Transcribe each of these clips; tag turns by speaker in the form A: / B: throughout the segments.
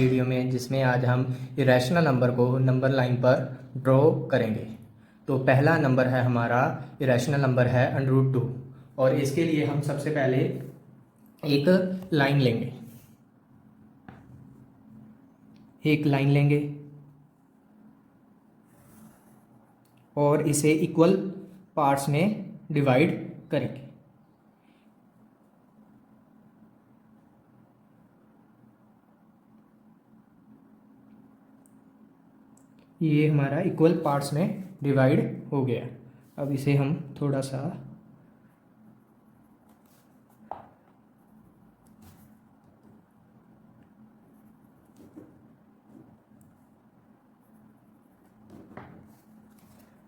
A: Video में, जिसमें आज हम इरेशनल नंबर को नंबर लाइन पर ड्रॉ करेंगे। तो पहला नंबर है हमारा, इरेशनल नंबर है √2, और इसके लिए हम सबसे पहले एक लाइन लेंगे, और इसे इक्वल पार्ट्स में डिवाइड करेंगे। ये हमारा इक्वल पार्ट्स में डिवाइड हो गया। अब इसे हम थोड़ा सा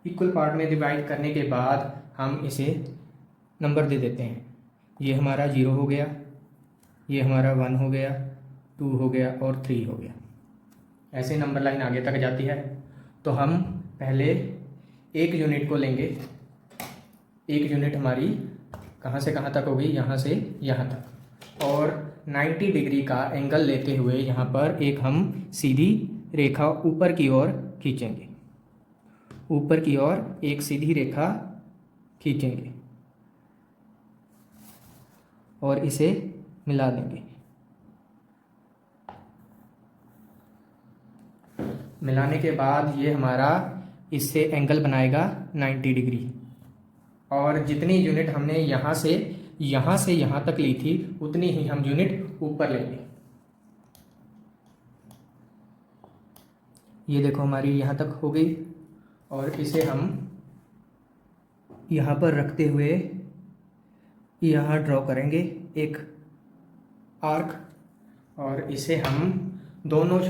A: इक्वल पार्ट में डिवाइड करने के बाद हम इसे नंबर दे देते हैं। ये हमारा 0 हो गया, ये हमारा 1 हो गया, 2 हो गया और 3 हो गया। ऐसे नंबर लाइन आगे तक जाती है। तो हम पहले एक यूनिट को लेंगे। एक यूनिट हमारी कहाँ से कहाँ तक होगी, यहाँ से यहाँ तक, और 90 डिग्री का एंगल लेते हुए यहाँ पर एक हम सीधी रेखा ऊपर की ओर खींचेंगे। ऊपर की ओर एक सीधी रेखा खींचेंगे और इसे मिला देंगे। मिलाने के बाद ये हमारा इससे एंगल बनाएगा 90 डिग्री, और जितनी यूनिट हमने यहाँ से यहाँ तक ली थी उतनी ही हम यूनिट ऊपर लेंगे। ये देखो हमारी यहाँ तक हो गई, और इसे हम यहाँ पर रखते हुए यहाँ ड्रॉ करेंगे एक आर्क, और इसे हम दोनों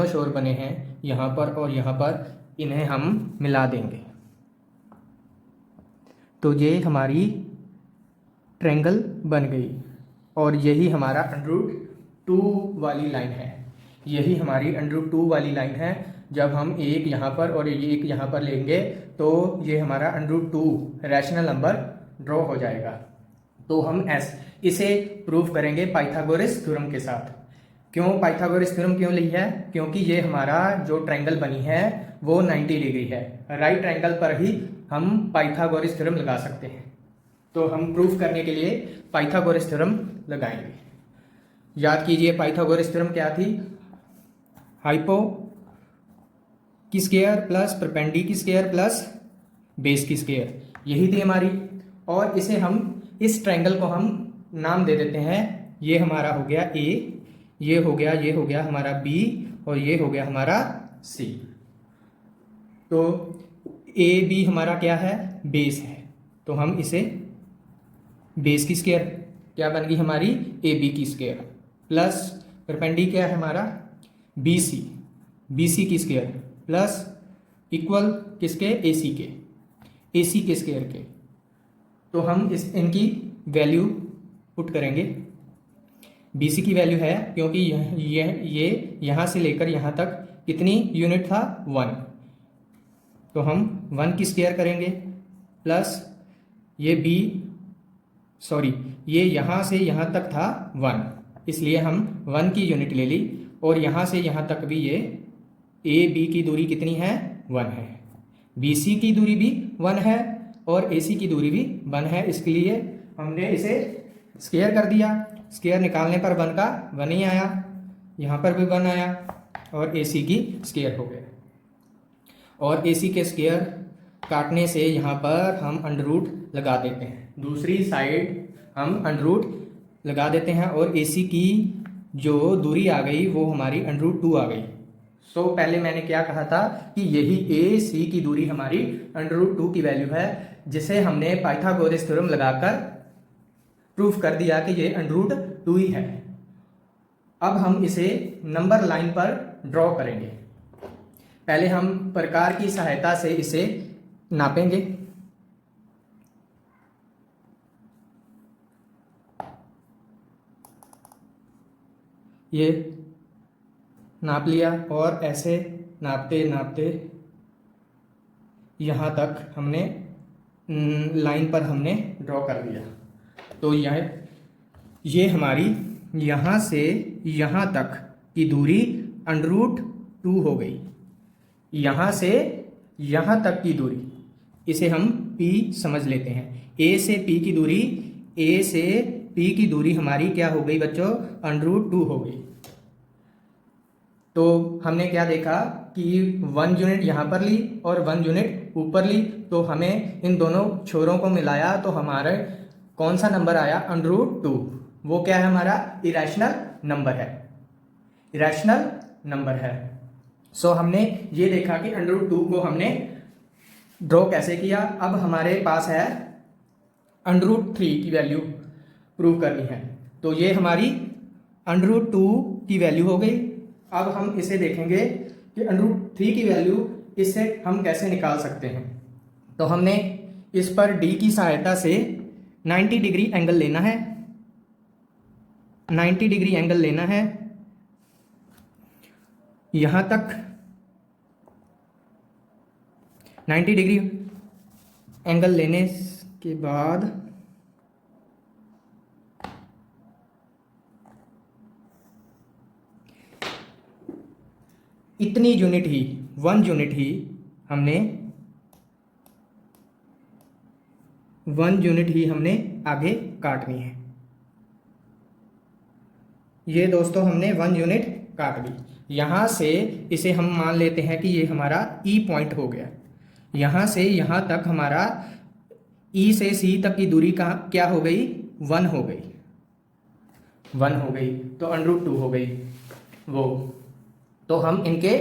A: शोर बने हैं यहाँ पर और यहाँ पर, इन्हें हम मिला देंगे। तो ये हमारी ट्रायंगल बन गई, और यही हमारा √2 वाली लाइन है। यही हमारी √2 वाली लाइन है। जब हम एक यहाँ पर और एक यहाँ पर लेंगे तो ये हमारा √2 रैशनल नंबर ड्रॉ हो जाएगा। तो हम इसे प्रूव करेंगे पाइथागोरस थ्योरम के साथ। क्यों पाइथागोरस थ्योरम क्यों ली है? क्योंकि ये हमारा जो ट्रायंगल बनी है वो 90 डिग्री है। राइट ट्रायंगल पर ही हम पाइथागोरस थ्योरम लगा सकते हैं। तो हम प्रूफ करने के लिए पाइथागोरस थ्योरम लगाएंगे। याद कीजिए पाइथागोरस थ्योरम क्या थी? हाइपो की स्क्वायर प्लस परपेंडी की स्क्वायर प्लस बेस की स्क्वायर, यही थी हमारी। और इसे हम इस ट्रायंगल को हम नाम दे देते हैं। ये हमारा हो गया ए, ये हो गया हमारा बी, और ये हो गया हमारा सी। तो ए बी हमारा क्या है? बेस है। तो हम इसे बेस की स्क्वायर क्या बन गई हमारी? ए बी की स्क्वायर प्लस परपेंडी क्या है हमारा? बी सी की स्क्वायर प्लस इक्वल किसके? ए सी के स्क्वायर के। तो हम इनकी वैल्यू पुट करेंगे। बी सी की वैल्यू है, क्योंकि ये यहाँ से लेकर यहाँ तक कितनी यूनिट था? 1। तो हम 1 की स्क्वायर करेंगे प्लस ये यहाँ से यहाँ तक था 1, इसलिए हम 1 की यूनिट ले ली। और यहाँ से यहाँ तक भी ये ए बी की दूरी कितनी है? 1 है। बी सी की दूरी भी 1 है और ए सी की दूरी भी 1 है। इसके लिए हमने इसे स्क्वायर कर दिया। स्क्वायर निकालने पर 1 का 1 ही आया, यहाँ पर भी 1 आया, और ए सी की स्क्वायर हो गया। और ए सी के स्क्वायर काटने से यहाँ पर हम अंडर लगा देते हैं। दूसरी साइड हम अंडर लगा देते हैं, और ए सी की जो दूरी आ गई वो हमारी √2 आ गई। सो पहले मैंने क्या कहा था कि यही ए सी की दूरी हमारी √2 की वैल्यू है, जिसे हमने पाइथागोरस थ्योरम लगाकर प्रूफ कर दिया कि ये √2 ही है। अब हम इसे नंबर लाइन पर ड्रॉ करेंगे। पहले हम प्रकार की सहायता से इसे नापेंगे। ये नाप लिया, और ऐसे नापते नापते यहाँ तक हमने लाइन पर हमने ड्रॉ कर दिया। तो ये हमारी यहाँ से यहाँ तक की दूरी √2 हो गई। यहाँ से यहाँ तक की दूरी, इसे हम P समझ लेते हैं। A से P की दूरी, A से P की दूरी हमारी क्या हो गई बच्चों? √2 हो गई। तो हमने क्या देखा कि 1 यूनिट यहाँ पर ली और 1 यूनिट ऊपर ली, तो हमें इन दोनों छोरों को मिलाया तो हमारे कौन सा नंबर आया? √2। वो क्या है? हमारा इरेशनल नंबर है, इरेशनल नंबर है। सो हमने ये देखा कि √2 को हमने ड्रॉ कैसे किया। अब हमारे पास है √3 की वैल्यू प्रूव करनी है, तो ये हमारी √2 की वैल्यू हो गई। अब हम इसे देखेंगे कि √3 की वैल्यू इससे हम कैसे निकाल सकते हैं। तो हमने इस पर D की सहायता से 90 डिग्री एंगल लेना है, 90 डिग्री एंगल लेना है यहाँ तक। 90 डिग्री एंगल लेने के बाद इतनी यूनिट ही, 1 यूनिट ही हमने 1 यूनिट ही हमने आगे काटनी है। ये दोस्तों हमने 1 यूनिट काट ली। यहाँ से इसे हम मान लेते हैं कि ये हमारा E पॉइंट हो गया। यहाँ से यहाँ तक हमारा E से C तक की दूरी का क्या हो गई? 1 हो गई, 1 हो गई, तो √2 हो गई वो। तो हम इनके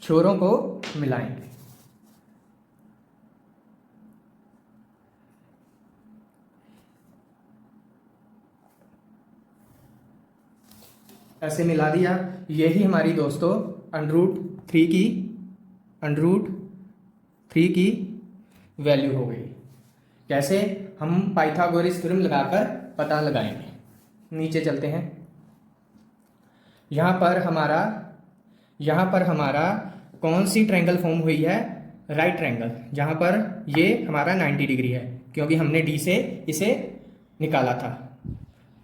A: छोरों को मिलाएंगे। ऐसे मिला दिया। यही हमारी दोस्तों √3 की वैल्यू हो गई। कैसे? हम पाइथागोरस थ्योरम लगाकर पता लगाएंगे। नीचे चलते हैं। यहाँ पर हमारा कौन सी ट्रायंगल फॉर्म हुई है? राइट ट्रायंगल, जहाँ पर ये हमारा 90 डिग्री है, क्योंकि हमने D से इसे निकाला था।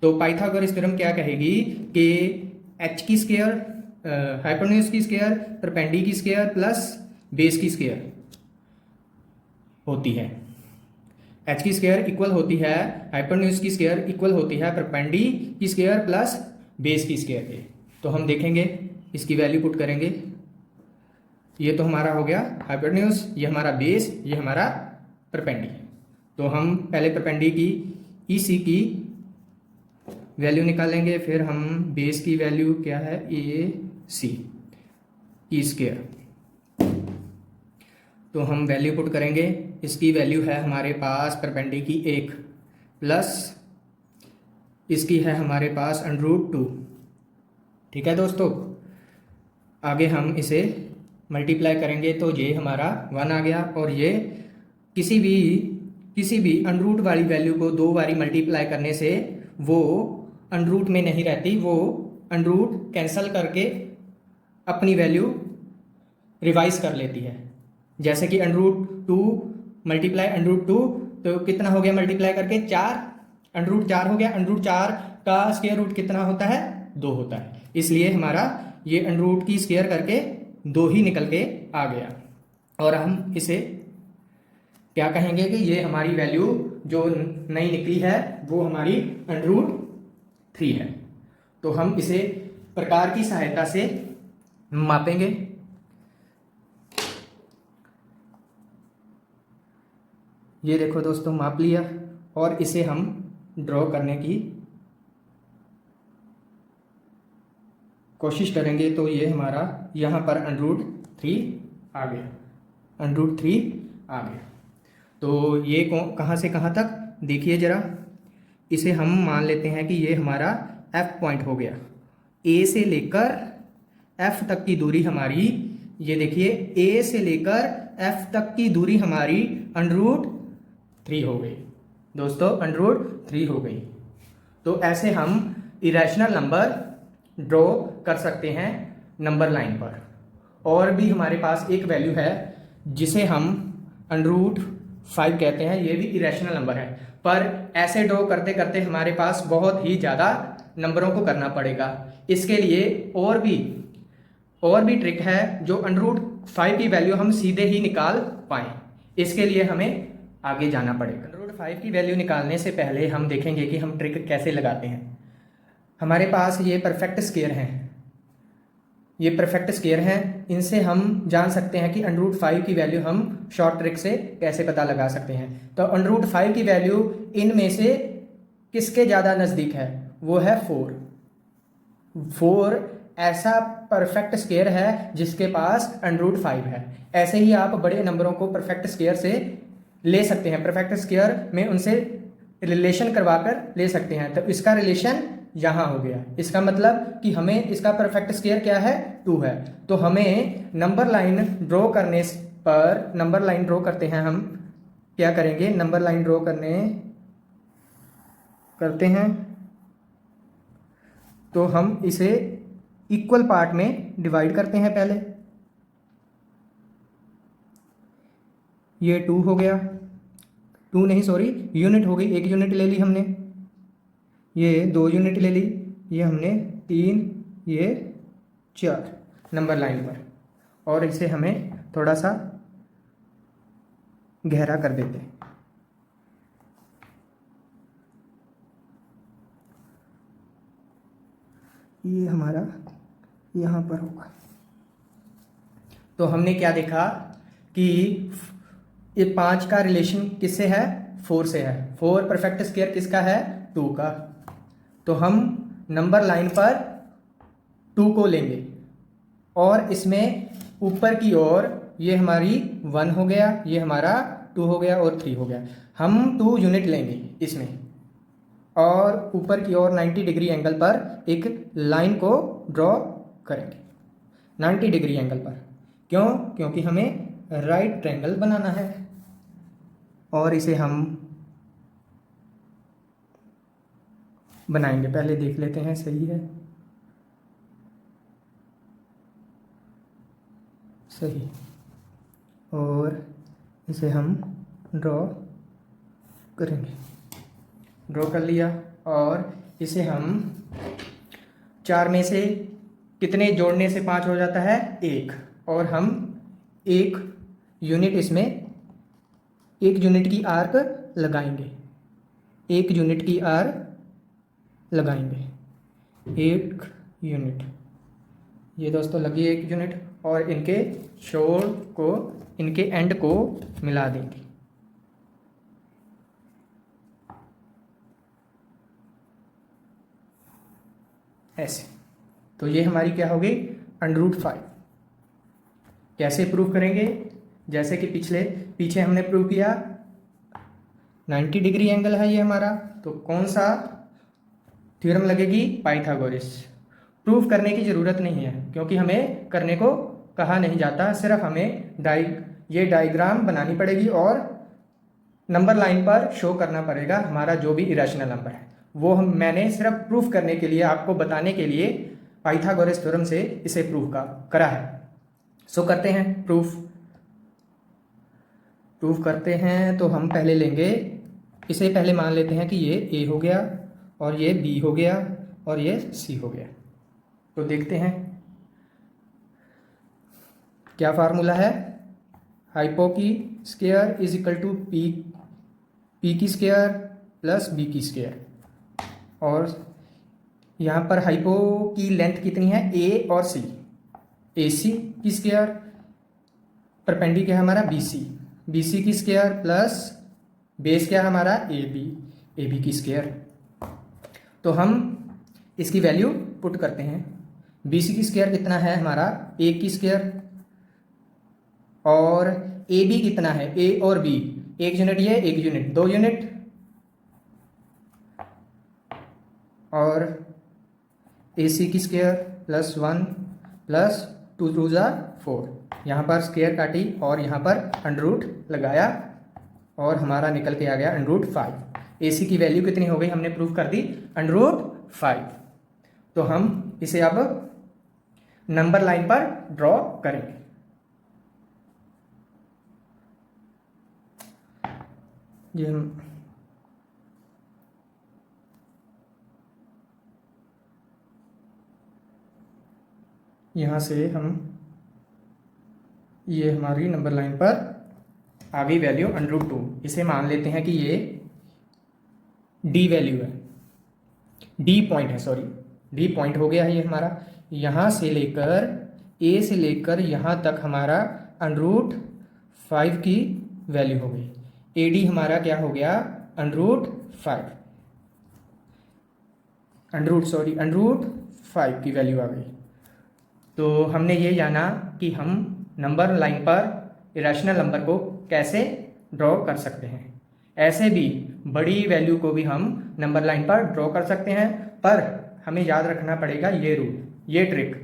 A: तो पाइथागोरस थ्योरम क्या कहेगी कि h की स्क्वायर, हाइपोटेन्यूज की स्क्वायर, परपेंडी की स्क्वायर प्लस बेस की स्क्वायर होती है। h की स्क्वायर इक्वल होती है हाइपोटेन्यूज की स्क्वायर इक्वल होती है परपेंडी की स्क्वायर प्लस बेस की स्क्वायर के। तो हम देखेंगे, इसकी वैल्यू पुट करेंगे। ये तो हमारा हो गया हाइपोटेन्यूज, ये हमारा बेस, ये हमारा परपेंडी। तो हम पहले परपेंडी की EC की वैल्यू निकालेंगे, फिर हम बेस की वैल्यू क्या है? AC की स्क्वायर। तो हम वैल्यू पुट करेंगे। इसकी वैल्यू है हमारे पास परपेंडी की 1 प्लस इसकी है हमारे पास √2। ठीक है दोस्तों, आगे हम इसे मल्टीप्लाई करेंगे तो ये हमारा 1 आ गया। और ये किसी भी √, वाली वैल्यू को 2 बारी मल्टीप्लाई करने से वो √, में नहीं रहती, वो √, कैंसिल करके अपनी वैल्यू रिवाइज कर लेती है। जैसे कि √2 मल्टीप्लाई √2, तो कितना हो गया मल्टीप्लाई करके? 4, √4 हो गया। √4 का स्क्वायर रूट कितना होता है? 2 होता है। इसलिए हमारा ये √, की स्क्वायर करके 2 ही निकल के आ गया। और हम इसे क्या कहेंगे कि ये हमारी वैल्यू जो नई निकली है वो हमारी √3 है। तो हम इसे प्रकार की सहायता से मापेंगे। ये देखो दोस्तों, माप लिया और इसे हम ड्रॉ करने की कोशिश करेंगे। तो ये हमारा यहाँ पर √3 आ गया, √3 आ गया। तो ये कहाँ से कहाँ तक देखिए ज़रा, इसे हम मान लेते हैं कि ये हमारा F पॉइंट हो गया। A से लेकर F तक की दूरी हमारी, ये देखिए A से लेकर F तक की दूरी हमारी √3 हो गई दोस्तों, √3 हो गई। तो ऐसे हम इरेशनल नंबर ड्रॉ कर सकते हैं नंबर लाइन पर। और भी हमारे पास एक वैल्यू है जिसे हम √5 कहते हैं, ये भी इरेशनल नंबर है। पर ऐसे ड्रॉ करते करते हमारे पास बहुत ही ज़्यादा नंबरों को करना पड़ेगा। इसके लिए और भी ट्रिक है जो √5 की वैल्यू हम सीधे ही निकाल पाएँ। इसके लिए हमें आगे जाना पड़ेगा। √5 की वैल्यू निकालने से पहले हम देखेंगे कि हम ट्रिक कैसे लगाते हैं। हमारे पास ये परफेक्ट स्क्वायर हैं, इनसे हम जान सकते हैं कि √5 की वैल्यू हम शॉर्ट ट्रिक से कैसे पता लगा सकते हैं। तो √5 की वैल्यू इनमें से किसके ज़्यादा नज़दीक है, वो है 4 ऐसा परफेक्ट स्क्वायर है जिसके पास √5 है। ऐसे ही आप बड़े नंबरों को परफेक्ट स्क्वायर से ले सकते हैं, परफेक्ट स्क्वायर में उनसे रिलेशन करवाकर ले सकते हैं। तो इसका रिलेशन यहाँ हो गया, इसका मतलब कि हमें इसका परफेक्ट स्क्वायर क्या है, 2 है। तो हमें नंबर लाइन ड्रॉ करते हैं, हम क्या करेंगे, नंबर लाइन ड्रॉ करते हैं तो हम इसे इक्वल पार्ट में डिवाइड करते हैं। पहले ये 2 हो गया, 2 नहीं सॉरी यूनिट हो गई, 1 यूनिट ले ली हमने, ये 2 यूनिट ले ली, ये हमने 3, ये 4 नंबर लाइन पर। और इसे हमें थोड़ा सा गहरा कर देते हैं। ये हमारा यहाँ पर होगा। तो हमने क्या देखा कि ये 5 का रिलेशन किससे है, 4 से है। 4 परफेक्ट स्क्वायर किसका है, 2 का। तो हम नंबर लाइन पर 2 को लेंगे और इसमें ऊपर की ओर ये हमारी 1 हो गया, ये हमारा 2 हो गया और 3 हो गया। हम 2 यूनिट लेंगे इसमें और ऊपर की ओर 90 डिग्री एंगल पर एक लाइन को ड्रॉ करेंगे, 90 डिग्री एंगल पर। क्यों, क्योंकि हमें राइट ट्रायंगल बनाना है। और इसे हम बनाएंगे, पहले देख लेते हैं सही है, सही। और इसे हम ड्रॉ करेंगे, ड्रॉ कर लिया। और इसे हम 4 में से कितने जोड़ने से 5 हो जाता है, 1। और हम 1 यूनिट इसमें 1 यूनिट की आर्क लगाएंगे, 1 यूनिट की आर्क लगाएंगे, 1 यूनिट। ये दोस्तों लगी 1 यूनिट। और इनके शोर को, इनके एंड को मिला देंगे। ऐसे। तो ये हमारी क्या होगी, √5। कैसे प्रूव करेंगे, जैसे कि पीछे हमने प्रूव किया 90 डिग्री एंगल है ये हमारा। तो कौन सा थ्योरम लगेगी, पाइथागोरस। प्रूफ करने की ज़रूरत नहीं है क्योंकि हमें करने को कहा नहीं जाता, सिर्फ हमें ये डायग्राम बनानी पड़ेगी और नंबर लाइन पर शो करना पड़ेगा हमारा जो भी इरेशनल नंबर है वो। मैंने सिर्फ प्रूफ करने के लिए, आपको बताने के लिए पाइथागोरस थ्योरम से इसे प्रूफ करा है। सो करते हैं प्रूफ करते हैं। तो हम पहले लेंगे, इसे पहले मान लेते हैं कि ये A हो गया और ये B हो गया और ये C हो गया। तो देखते हैं क्या फार्मूला है, हाइपो की square is equal to p की स्क्वायर प्लस बी की स्क्वायर। और यहाँ पर हाइपो की लेंथ कितनी है, A और C, AC की स्क्वायर, परपेंडिकुलर है हमारा BC की स्क्वायर प्लस बेस क्या है हमारा AB की स्क्वायर। तो हम इसकी वैल्यू पुट करते हैं। BC की स्क्वायर कितना है हमारा, 1 की स्क्वायर, और AB कितना है, A और B 1 यूनिट, ये 1 यूनिट, 2 यूनिट, और AC की स्क्वायर प्लस 1 प्लस 2 2 ज़ा 4। यहाँ पर स्क्वायर काटी और यहाँ पर अंडर लगाया और हमारा निकल के आ गया √5। AC की वैल्यू कितनी हो गई, हमने प्रूफ कर दी, √5। तो हम इसे अब नंबर लाइन पर ड्रॉ करेंगे। ये हम यहाँ से हम ये हमारी नंबर लाइन पर आ गई वैल्यू √2। इसे मान लेते हैं कि ये डी वैल्यू है, डी पॉइंट है, सॉरी डी पॉइंट हो गया है ये हमारा। यहाँ से लेकर ए से लेकर यहाँ तक हमारा √5 की वैल्यू हो गई। ए डी हमारा क्या हो गया, √5 √5 की वैल्यू आ गई। तो हमने ये जाना कि हम नंबर लाइन पर इरेशनल नंबर को कैसे ड्रॉ कर सकते हैं। ऐसे भी बड़ी वैल्यू को भी हम नंबर लाइन पर ड्रॉ कर सकते हैं, पर हमें याद रखना पड़ेगा ये रूल, ये ट्रिक।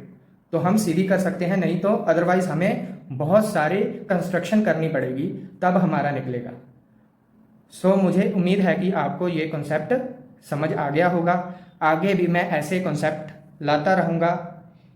A: तो हम सीधी कर सकते हैं, नहीं तो अदरवाइज हमें बहुत सारे कंस्ट्रक्शन करनी पड़ेगी, तब हमारा निकलेगा। सो मुझे उम्मीद है कि आपको ये कॉन्सेप्ट समझ आ गया होगा। आगे भी मैं ऐसे कॉन्सेप्ट लाता रहूँगा